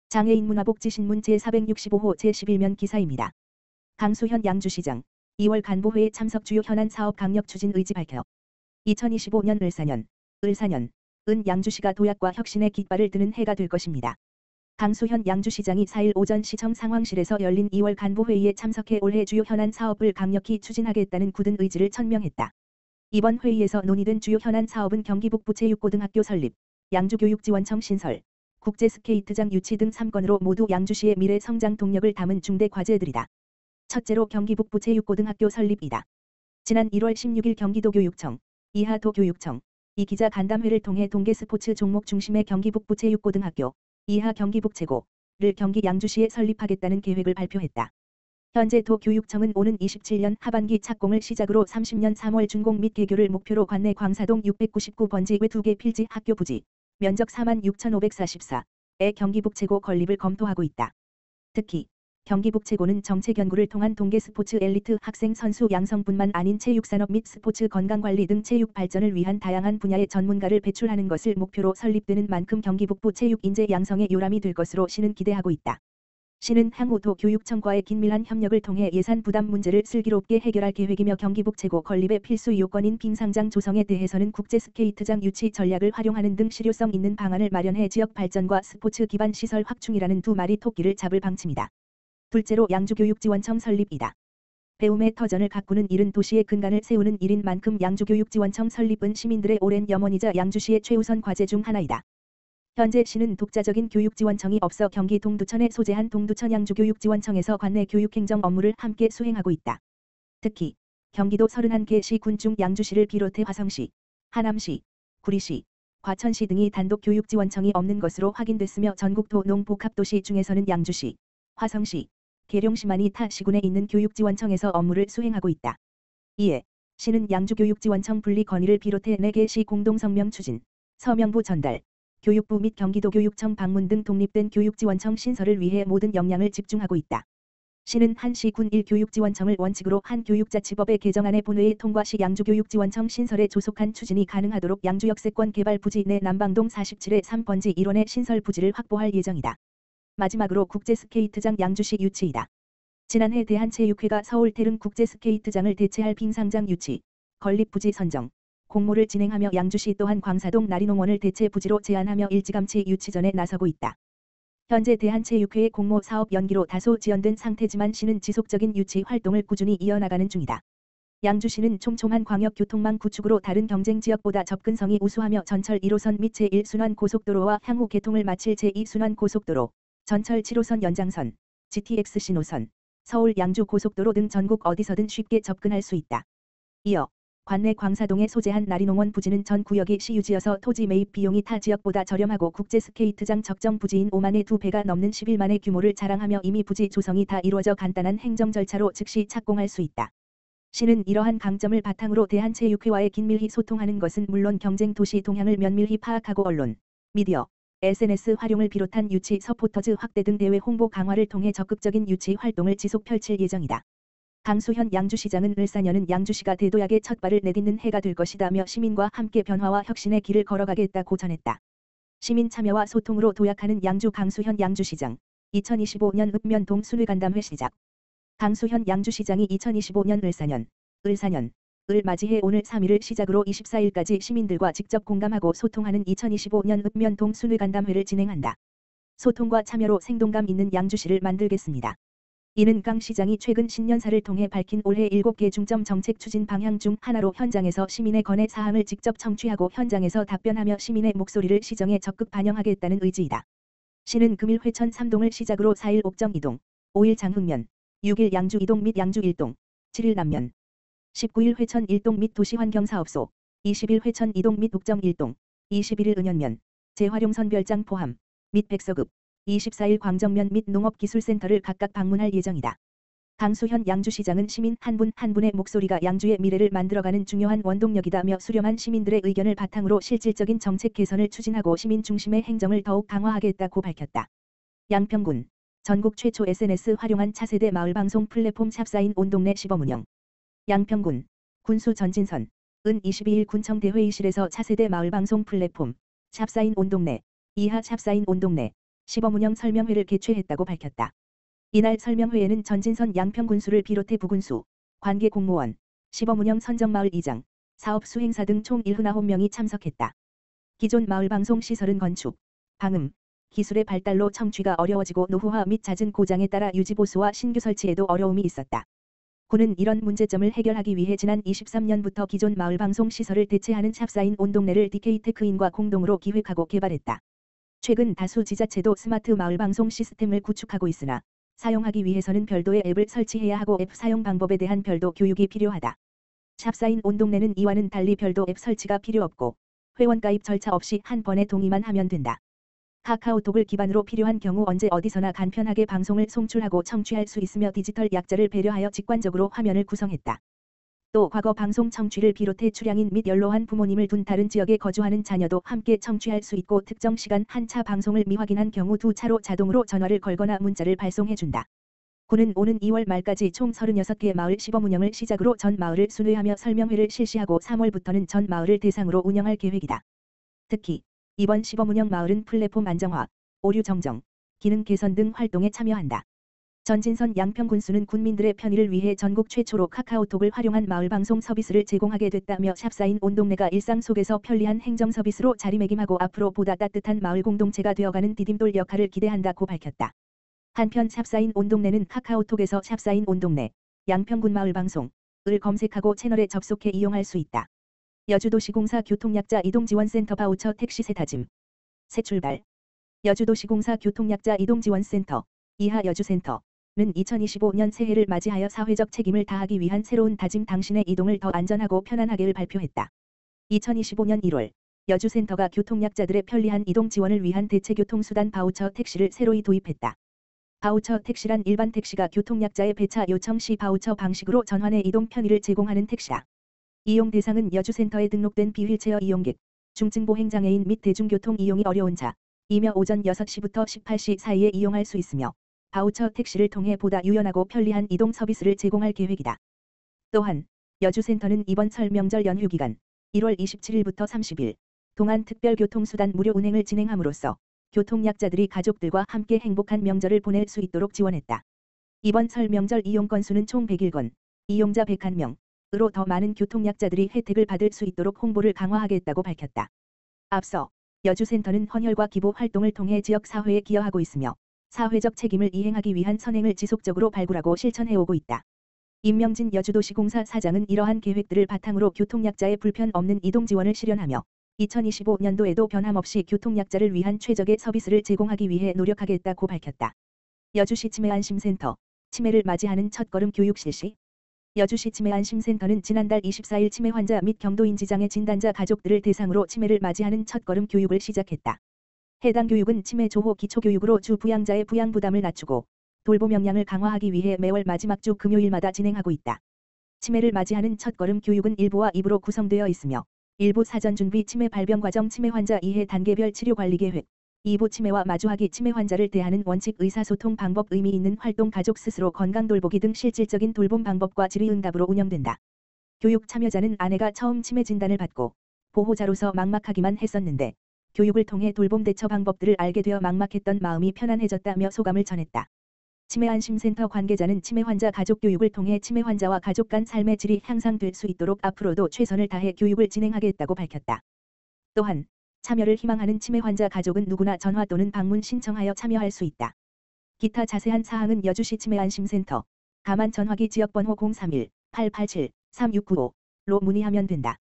장애인 문화복지신문 제465호 제11면 기사입니다. 강수현 양주시장 2월 간부회의 참석 주요 현안 사업 강력 추진 의지 밝혀 2025년 을사년 은 양주시가 도약과 혁신의 깃발을 드는 해가 될 것입니다. 강수현 양주시장이 4일 오전 시청 상황실에서 열린 2월 간부회의에 참석해 올해 주요 현안 사업을 강력히 추진하겠다는 굳은 의지를 천명했다. 이번 회의에서 논의된 주요 현안 사업은 경기 북부 체육고등학교 설립, 양주교육지원청 신설, 국제스케이트장 유치 등 3건으로 모두 양주시의 미래 성장 동력을 담은 중대 과제들이다. 첫째로 경기 북부 체육고등학교 설립이다. 지난 1월 16일 경기도교육청, 이하도교육청, 기자 간담회를 통해 동계 스포츠 종목 중심의 경기 북부 체육고등학교, 이하 경기북체고를 경기 양주시에 설립하겠다는 계획을 발표했다. 현재 도교육청은 오는 27년 하반기 착공을 시작으로 30년 3월 준공 및 개교를 목표로 관내 광사동 699번지 외 2개 필지 학교 부지, 면적 46,544의 경기북체고 건립을 검토하고 있다. 특히 경기북체고는 정책 연구를 통한 동계 스포츠 엘리트 학생 선수 양성뿐만 아닌 체육산업 및 스포츠 건강관리 등 체육 발전을 위한 다양한 분야의 전문가를 배출하는 것을 목표로 설립되는 만큼 경기북부 체육 인재 양성의 요람이 될 것으로 시는 기대하고 있다. 시는 향후 도교육청과의 긴밀한 협력을 통해 예산 부담 문제를 슬기롭게 해결할 계획이며 경기북체고 건립의 필수 요건인 빙상장 조성에 대해서는 국제스케이트장 유치 전략을 활용하는 등 실효성 있는 방안을 마련해 지역 발전과 스포츠 기반 시설 확충이라는 두 마리 토끼를 잡을 방침이다. 둘째로 양주교육지원청 설립이다. 배움의 터전을 가꾸는 일은 도시의 근간을 세우는 일인 만큼 양주교육지원청 설립은 시민들의 오랜 염원이자 양주시의 최우선 과제 중 하나이다. 현재 시는 독자적인 교육지원청이 없어 경기 동두천에 소재한 동두천 양주교육지원청에서 관내 교육행정 업무를 함께 수행하고 있다. 특히 경기도 31개 시군 중 양주시를 비롯해 화성시, 하남시, 구리시, 과천시 등이 단독 교육지원청이 없는 것으로 확인됐으며 전국 도농복합도시 중에서는 양주시, 화성시, 계룡시만이 타 시군에 있는 교육지원청에서 업무를 수행하고 있다. 이에 시는 양주교육지원청 분리 건의를 비롯해 4개 시 공동성명 추진, 서명부 전달, 교육부 및 경기도교육청 방문 등 독립된 교육지원청 신설을 위해 모든 역량을 집중하고 있다. 시는 한 시군 1교육지원청을 원칙으로 한 교육자치법의 개정안의 본회의 통과 시 양주교육지원청 신설에 조속한 추진이 가능하도록 양주역세권 개발 부지 내 남방동 47의 3번지 1원의 신설 부지를 확보할 예정이다. 마지막으로 국제스케이트장 양주시 유치이다. 지난해 대한체육회가 서울 태릉 국제스케이트장을 대체할 빙상장 유치, 건립 부지 선정, 공모를 진행하며 양주시 또한 광사동 나리농원을 대체 부지로 제안하며 일찌감치 유치전에 나서고 있다. 현재 대한체육회의 공모 사업 연기로 다소 지연된 상태지만 시는 지속적인 유치 활동을 꾸준히 이어나가는 중이다. 양주시는 촘촘한 광역교통망 구축으로 다른 경쟁 지역보다 접근성이 우수하며 전철 1호선 및 제1순환 고속도로와 향후 개통을 마칠 제2순환 고속도로, 전철 7호선 연장선, GTX 신호선, 서울 양주 고속도로 등 전국 어디서든 쉽게 접근할 수 있다. 이어 관내 광사동에 소재한 나리농원 부지는 전 구역이 시유지여서 토지 매입 비용이 타 지역보다 저렴하고 국제스케이트장 적정 부지인 5만의 2배가 넘는 11만의 규모를 자랑하며 이미 부지 조성이 다 이루어져 간단한 행정 절차로 즉시 착공할 수 있다. 시는 이러한 강점을 바탕으로 대한체육회와의 긴밀히 소통하는 것은 물론 경쟁 도시 동향을 면밀히 파악하고 언론, 미디어, SNS 활용을 비롯한 유치 서포터즈 확대 등 대외 홍보 강화를 통해 적극적인 유치 활동을 지속 펼칠 예정이다. 강수현 양주시장은 을사년은 양주시가 대도약의 첫 발을 내딛는 해가 될 것이다며 시민과 함께 변화와 혁신의 길을 걸어가겠다고 전했다. 시민 참여와 소통으로 도약하는 양주 강수현 양주시장 2025년 읍면동 순회간담회 시작. 강수현 양주시장이 2025년 을사년을 맞이해 오늘 3일을 시작으로 24일까지 시민들과 직접 공감하고 소통하는 2025년 읍면동 순회간담회를 진행한다. 소통과 참여로 생동감 있는 양주시를 만들겠습니다. 이는 강 시장이 최근 신년사를 통해 밝힌 올해 7개 중점 정책 추진 방향 중 하나로 현장에서 시민의 건의 사항을 직접 청취하고 현장에서 답변하며 시민의 목소리를 시정에 적극 반영하겠다는 의지이다. 시는 금일 회천 3동을 시작으로 4일 옥정 2동, 5일 장흥면, 6일 양주 2동 및 양주 1동, 7일 남면, 19일 회천 1동 및 도시환경사업소, 20일 회천 2동 및 옥정 1동, 21일 은현면, 재활용선 별장 포함, 및 백서급, 24일 광정면 및 농업기술센터를 각각 방문할 예정이다. 강수현 양주시장은 시민 한 분 한 분의 목소리가 양주의 미래를 만들어가는 중요한 원동력이다며 수렴한 시민들의 의견을 바탕으로 실질적인 정책 개선을 추진하고 시민 중심의 행정을 더욱 강화하겠다고 밝혔다. 양평군 전국 최초 SNS 활용한 차세대 마을방송 플랫폼 샵사인 온동네 시범 운영. 양평군 군수 전진선 은 22일 군청 대회의실에서 차세대 마을방송 플랫폼 샵사인 온동네 이하 샵사인 온동네 시범운영 설명회를 개최했다고 밝혔다. 이날 설명회에는 전진선 양평군수를 비롯해 부군수, 관계 공무원, 시범운영 선정마을 이장, 사업 수행사 등 총 79명이 참석했다. 기존 마을방송 시설은 건축, 방음, 기술의 발달로 청취가 어려워지고 노후화 및 잦은 고장에 따라 유지보수와 신규 설치에도 어려움이 있었다. 군은 이런 문제점을 해결하기 위해 지난 23년부터 기존 마을방송 시설을 대체하는 샵사인 온동네를 DK테크인과 공동으로 기획하고 개발했다. 최근 다수 지자체도 스마트 마을방송 시스템을 구축하고 있으나 사용하기 위해서는 별도의 앱을 설치해야 하고 앱 사용 방법에 대한 별도 교육이 필요하다. 샵사인 온동네는 이와는 달리 별도 앱 설치가 필요 없고 회원 가입 절차 없이 한 번에 동의만 하면 된다. 카카오톡을 기반으로 필요한 경우 언제 어디서나 간편하게 방송을 송출하고 청취할 수 있으며 디지털 약자를 배려하여 직관적으로 화면을 구성했다. 또 과거 방송 청취를 비롯해 출향인 및 연로한 부모님을 둔 다른 지역에 거주하는 자녀도 함께 청취할 수 있고 특정 시간 한 차 방송을 미확인한 경우 두 차로 자동으로 전화를 걸거나 문자를 발송해준다. 군은 오는 2월 말까지 총 36개 마을 시범 운영을 시작으로 전 마을을 순회하며 설명회를 실시하고 3월부터는 전 마을을 대상으로 운영할 계획이다. 특히 이번 시범운영 마을은 플랫폼 안정화, 오류 정정, 기능 개선 등 활동에 참여한다. 전진선 양평군수는 군민들의 편의를 위해 전국 최초로 카카오톡을 활용한 마을방송 서비스를 제공하게 됐다며 샵사인 온동네가 일상 속에서 편리한 행정 서비스로 자리매김하고 앞으로 보다 따뜻한 마을 공동체가 되어가는 디딤돌 역할을 기대한다고 밝혔다. 한편 샵사인 온동네는 카카오톡에서 샵사인 온동네, 양평군 마을방송을 검색하고 채널에 접속해 이용할 수 있다. 여주도시공사 교통약자 이동지원센터 바우처 택시 세타짐 새 출발. 여주도시공사 교통약자 이동지원센터 이하 여주센터는 2025년 새해를 맞이하여 사회적 책임을 다하기 위한 새로운 다짐 당신의 이동을 더 안전하고 편안하게를 발표했다. 2025년 1월 여주센터가 교통약자들의 편리한 이동 지원을 위한 대체교통수단 바우처 택시를 새로이 도입했다. 바우처 택시란 일반 택시가 교통약자의 배차 요청 시 바우처 방식으로 전환해 이동 편의를 제공하는 택시다. 이용 대상은 여주센터에 등록된 비휠체어 이용객, 중증보행장애인 및 대중교통 이용이 어려운 자, 이며 오전 6시부터 18시 사이에 이용할 수 있으며 바우처 택시를 통해 보다 유연하고 편리한 이동 서비스를 제공할 계획이다. 또한 여주센터는 이번 설 명절 연휴 기간 1월 27일부터 30일 동안 특별교통수단 무료 운행을 진행함으로써 교통약자들이 가족들과 함께 행복한 명절을 보낼 수 있도록 지원했다. 이번 설 명절 이용 건수는 총 101건, 이용자 101명, 으로 더 많은 교통약자들이 혜택을 받을 수 있도록 홍보를 강화하겠다고 밝혔다. 앞서 여주센터는 헌혈과 기부 활동을 통해 지역사회에 기여하고 있으며 사회적 책임을 이행하기 위한 선행을 지속적으로 발굴하고 실천해오고 있다. 임명진 여주도시공사 사장은 이러한 계획들을 바탕으로 교통약자의 불편 없는 이동 지원을 실현하며 2025년도에도 변함없이 교통약자를 위한 최적의 서비스를 제공하기 위해 노력하겠다고 밝혔다. 여주시 치매안심센터, 치매를 맞이하는 첫걸음 교육 실시. 여주시 치매안심센터는 지난달 24일 치매 환자 및 경도인지장애 진단자 가족들을 대상으로 치매를 맞이하는 첫걸음 교육을 시작했다. 해당 교육은 치매 조호 기초교육으로 주 부양자의 부양 부담을 낮추고 돌봄 역량을 강화하기 위해 매월 마지막 주 금요일마다 진행하고 있다. 치매를 맞이하는 첫걸음 교육은 1부와 2부로 구성되어 있으며 1부 사전 준비 치매 발병 과정 치매 환자 이해 단계별 치료 관리 계획, 2부 치매와 마주하기 치매 환자를 대하는 원칙 의사소통 방법 의미 있는 활동 가족 스스로 건강 돌보기 등 실질적인 돌봄 방법과 질의응답으로 운영된다. 교육 참여자는 아내가 처음 치매 진단을 받고 보호자로서 막막하기만 했었는데 교육을 통해 돌봄 대처 방법들을 알게 되어 막막했던 마음이 편안해졌다며 소감을 전했다. 치매안심센터 관계자는 치매 환자 가족 교육을 통해 치매 환자와 가족 간 삶의 질이 향상될 수 있도록 앞으로도 최선을 다해 교육을 진행하겠다고 밝혔다. 또한 참여를 희망하는 치매 환자 가족은 누구나 전화 또는 방문 신청하여 참여할 수 있다. 기타 자세한 사항은 여주시 치매안심센터, 가만 전화기 지역번호 031-887-3695로 문의하면 된다.